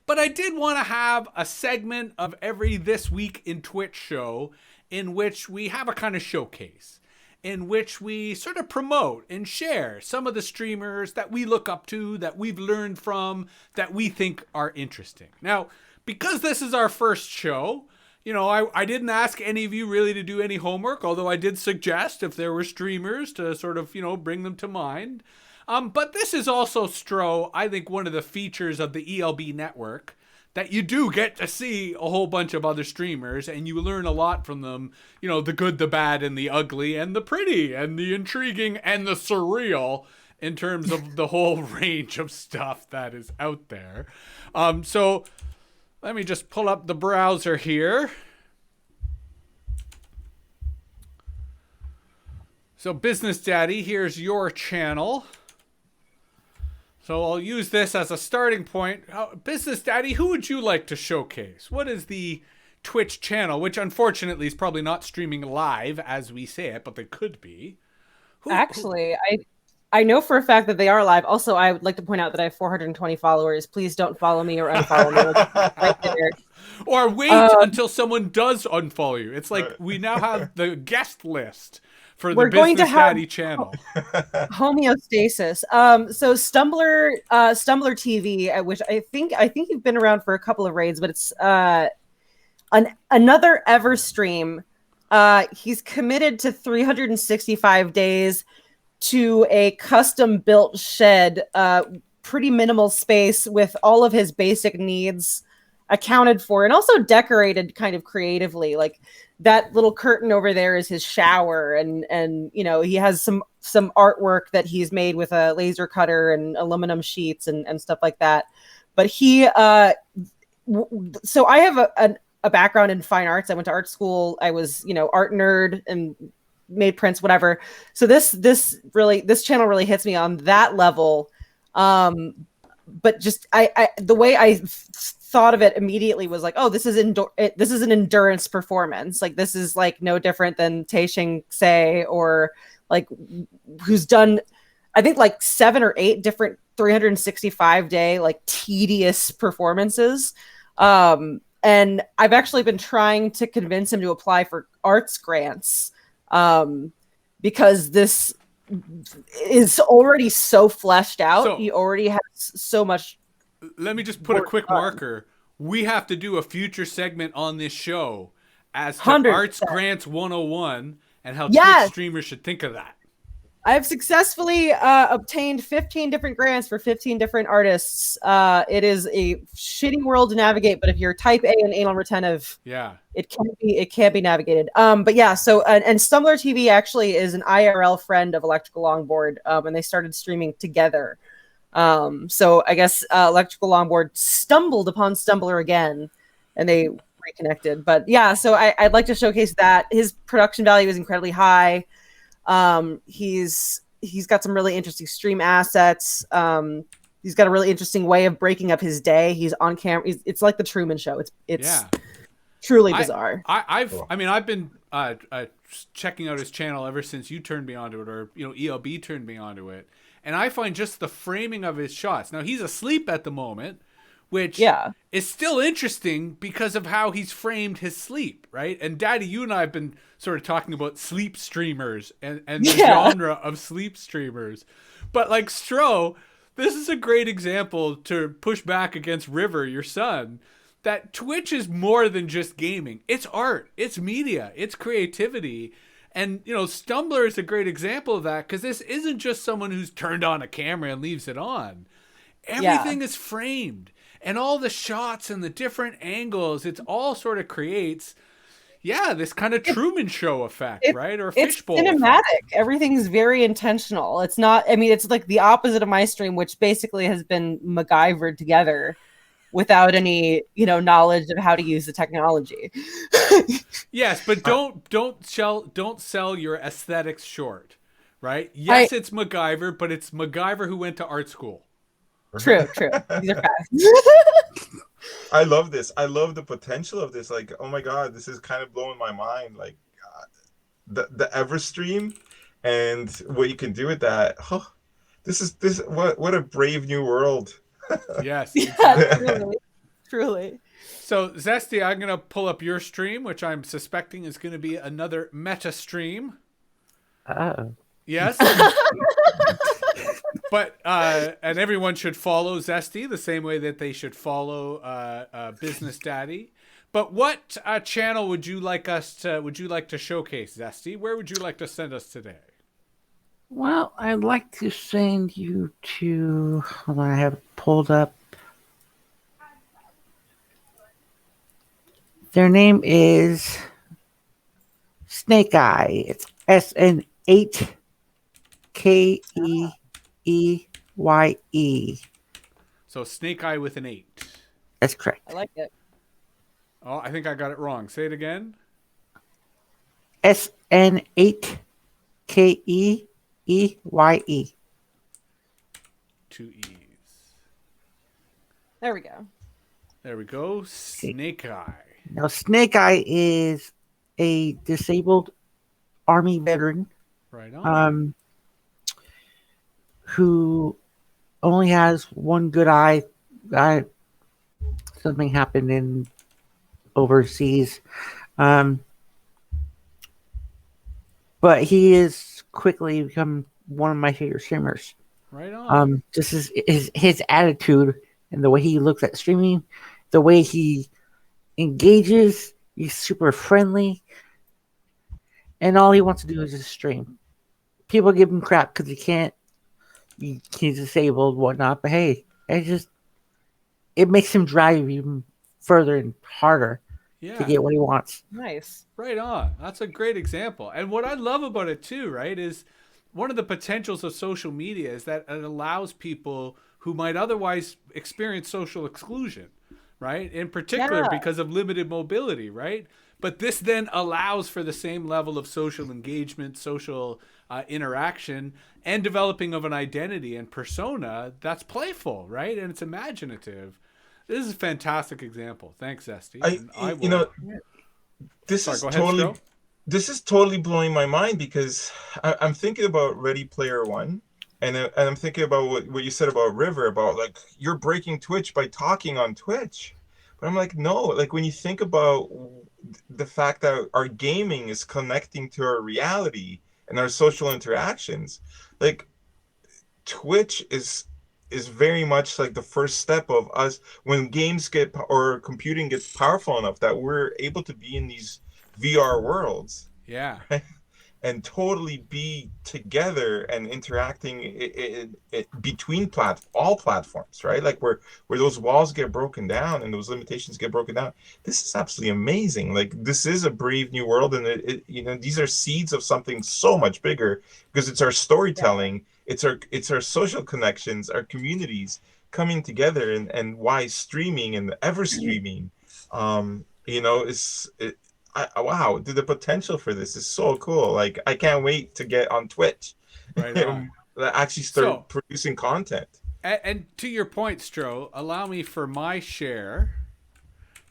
But I did want to have a segment of every This Week in Twitch show in which we have a kind of showcase, in which we sort of promote and share some of the streamers that we look up to, that we've learned from, that we think are interesting. Now, because this is our first show, you know, I didn't ask any of you really to do any homework, although I did suggest if there were streamers to sort of, you know, bring them to mind. But this is also, Stro, I think, one of the features of the ELB network, that you do get to see a whole bunch of other streamers and you learn a lot from them. You know, the good, the bad, and the ugly, and the pretty, and the intriguing, and the surreal in terms of the whole range of stuff that is out there. So let me just pull up the browser here. So Business Daddy, here's your channel. So I'll use this as a starting point. Business Daddy, who would you like to showcase? What is the Twitch channel, which unfortunately is probably not streaming live as we say it, but they could be. Actually, I know for a fact that they are live. Also, I would like to point out that I have 420 followers. Please don't follow me or unfollow me. Right there. Or wait until someone does unfollow you. It's like we now have the guest list for the Business Daddy channel. Homeostasis. So StumblrTV, which I think you've been around for a couple of raids, but it's another ever stream. He's committed to 365 days to a custom built shed, pretty minimal space with all of his basic needs accounted for and also decorated kind of creatively. Like that little curtain over there is his shower, and you know, he has some artwork that he's made with a laser cutter and aluminum sheets and stuff like that. But he so I have a background in fine arts. I went to art school. I was, you know, art nerd and made prints, whatever. So this channel really hits me on that level. But just the way I thought of it immediately was like, oh, this is an endurance performance. Like this is like no different than Sn8keeye or like who's done, I think like 7 or 8 different 365-day like tedious performances. And I've actually been trying to convince him to apply for arts grants because this is already so fleshed out. So, he already has so much. Let me just put a quick marker. We have to do a future segment on this show as to 100%. Arts Grants 101 and how Twitch streamers should think of that. I've successfully obtained 15 different grants for 15 different artists. It is a shitty world to navigate, but if you're type A and anal retentive, it can't be navigated. But yeah, so and StumblrTV actually is an IRL friend of Electrical Longboard, and they started streaming together. So I guess Electrical Longboard stumbled upon Stumbler again, and they reconnected. But yeah, so I'd like to showcase that. His production value is incredibly high. He's got some really interesting stream assets. He's got a really interesting way of breaking up his day. He's on camera. It's like the Truman Show. It's truly bizarre. I've been checking out his channel ever since you turned me onto it, or you know, ELB turned me onto it, and I find just the framing of his shots. Now he's asleep at the moment, which is still interesting because of how he's framed his sleep, right? And Daddy, you and I have been sort of talking about sleep streamers and the genre of sleep streamers. But like Stro, this is a great example to push back against River, your son, that Twitch is more than just gaming. It's art, it's media, it's creativity. And, you know, Stumbler is a great example of that because this isn't just someone who's turned on a camera and leaves it on. Everything is framed. And all the shots and the different angles, it's all sort of creates, this kind of Truman Show effect, right? Or fishbowl effect. It's cinematic. Everything's very intentional. It's not, I mean, it's like the opposite of my stream, which basically has been MacGyvered together without any, you know, knowledge of how to use the technology. Yes, but don't sell your aesthetics short, right? Yes, it's MacGyver, but it's MacGyver who went to art school. True. These are facts. I love this. I love the potential of this. Like, oh my god, this is kind of blowing my mind. Like, the Everstream and what you can do with that. Oh, what a brave new world. Yes. Exactly. Truly. So, Zesty, I'm going to pull up your stream, which I'm suspecting is going to be another meta stream. Oh. Yes. But, and everyone should follow Zesty the same way that they should follow Business Daddy. But what channel would you like to showcase, Zesty? Where would you like to send us today? Well, I'd like to send you to, hold on, I have it pulled up. Their name is Snake-Eye. It's Sn8keeye. So Snake-Eye with an 8. That's correct. I like it. Oh, I think I got it wrong. Say it again. Sn8keeye. 2 E's. There we go. There we go. Snake-Eye. Now, Snake-Eye is a disabled Army veteran Right on. who only has one good eye. Something happened in overseas. But he is quickly become one of my favorite streamers. Right on. Just his attitude and the way he looks at streaming, the way he engages, he's super friendly, and all he wants to do is just stream. People give him crap because he's disabled, whatnot. But hey, it makes him drive even further and harder to get what he wants. Nice. Right on. That's a great example. And what I love about it too, right, is one of the potentials of social media is that it allows people who might otherwise experience social exclusion, right? In particular because of limited mobility, right? But this then allows for the same level of social engagement, social interaction, and developing of an identity and persona that's playful, right? And it's imaginative. This is a fantastic example. Thanks, Zesty. This is totally blowing my mind because I'm thinking about Ready Player One, and I'm thinking about what you said about River, about like you're breaking Twitch by talking on Twitch. But I'm like, no, like when you think about the fact that our gaming is connecting to our reality and our social interactions, like Twitch is very much like the first step of us when games or computing gets powerful enough that we're able to be in these VR worlds. Yeah. And totally be together and interacting between all platforms, right? Like where those walls get broken down and those limitations get broken down. This is absolutely amazing. Like this is a brave new world, and these are seeds of something so much bigger because it's our storytelling, it's our social connections, our communities coming together, and why streaming and ever streaming, wow, the potential for this is so cool. Like I can't wait to get on Twitch and actually start producing content. And to your point, Stro, allow me for my share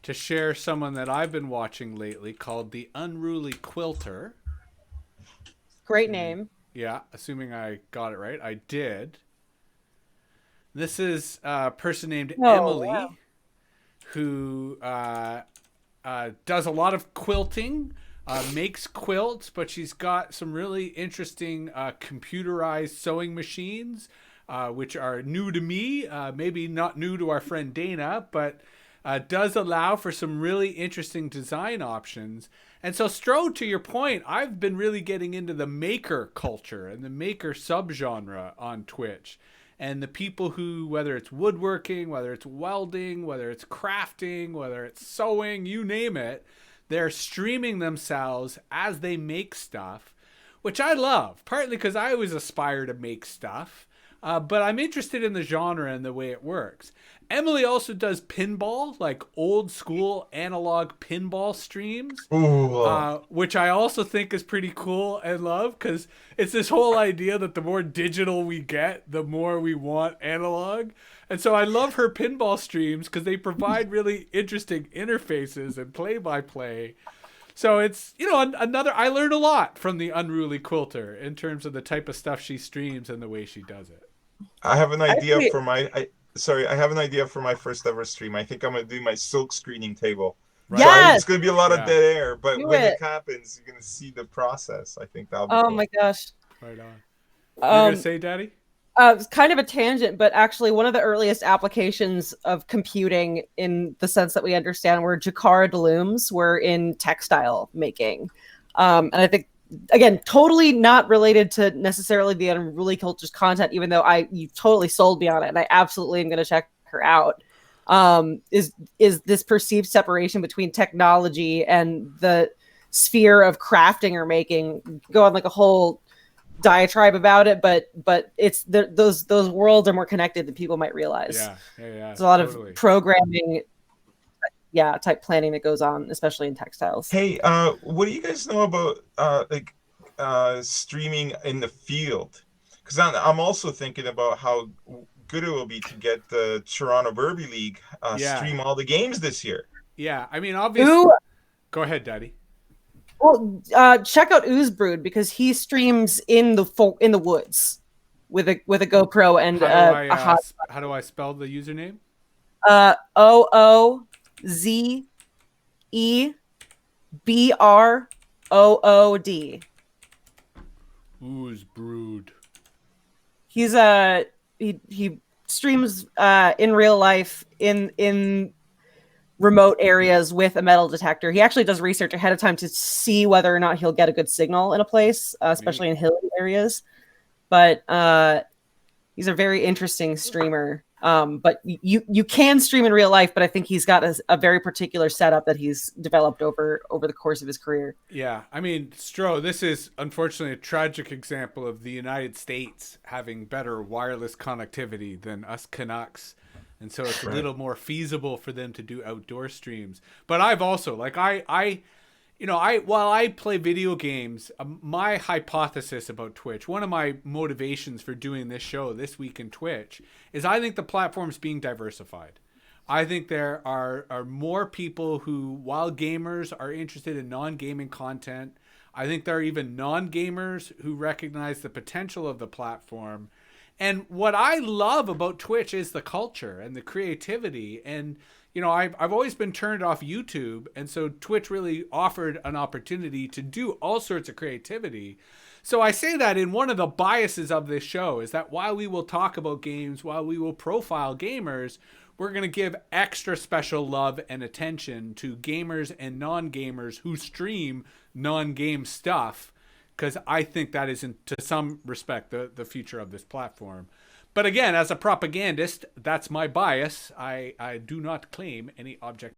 to share someone that I've been watching lately called TheUnrulyQuilter. Great name. Yeah, assuming I got it right. I did. This is a person named Emily who does a lot of quilting, makes quilts, but she's got some really interesting computerized sewing machines, which are new to me, maybe not new to our friend Dana, but does allow for some really interesting design options. And so, Stro, to your point, I've been really getting into the maker culture and the maker subgenre on Twitch. And the people who, whether it's woodworking, whether it's welding, whether it's crafting, whether it's sewing, you name it, they're streaming themselves as they make stuff, which I love, partly because I always aspire to make stuff, but I'm interested in the genre and the way it works. Emily also does pinball, like old school analog pinball streams, which I also think is pretty cool and love, because it's this whole idea that the more digital we get, the more we want analog. And so I love her pinball streams because they provide really interesting interfaces and play-by-play. So it's, I learned a lot from the Unruly Quilter in terms of the type of stuff she streams and the way she does it. I have an idea for my sorry, I have an idea for my first ever stream. I think I'm gonna do my silk screening table. Right. So Yes, it's gonna be a lot of Yeah. dead air, but do when it. it happens, you're gonna see the process. I think that'll be Oh cool. my gosh. Right on. You're gonna Um, say, Daddy? it's kind of a tangent, but actually one of the earliest applications of computing in the sense that we understand were jacquard looms were in textile making. And I think, again, totally not related to necessarily the Unruly Culture's content, even though you totally sold me on it, and I absolutely am going to check her out. Is this perceived separation between technology and the sphere of crafting or making? Go on like a whole diatribe about it, but it's those worlds are more connected than people might realize. Yeah. There's a lot totally. of programming, type planning that goes on, especially in textiles. Hey, what do you guys know about streaming in the field? Because I'm also thinking about how good it will be to get the Toronto Derby League stream all the games this year. Yeah, I mean, obviously. Ooh, Go ahead, Daddy. well, check out Oozebrood because he streams in the woods with a GoPro and How do I spell the username? Oozebrood. Oozebrood. He's he streams in real life in remote areas with a metal detector. He actually does research ahead of time to see whether or not he'll get a good signal in a place, especially in hilly areas. But he's a very interesting streamer. But you can stream in real life, but I think he's got a very particular setup that he's developed over the course of his career. Yeah, I mean, Stro, this is unfortunately a tragic example of the United States having better wireless connectivity than us Canucks. And so it's a little more feasible for them to do outdoor streams. But I've also, like, while I play video games, my hypothesis about Twitch, one of my motivations for doing this show this week in Twitch, is I think the platform's being diversified. I think there are more people who, while gamers, are interested in non-gaming content. I think there are even non-gamers who recognize the potential of the platform. And what I love about Twitch is the culture and the creativity. And, I've always been turned off YouTube. And so Twitch really offered an opportunity to do all sorts of creativity. So I say that in one of the biases of this show is that while we will talk about games, while we will profile gamers, we're going to give extra special love and attention to gamers and non-gamers who stream non-game stuff. Because I think that is, to some respect, the future of this platform. But again, as a propagandist, that's my bias. I do not claim any object.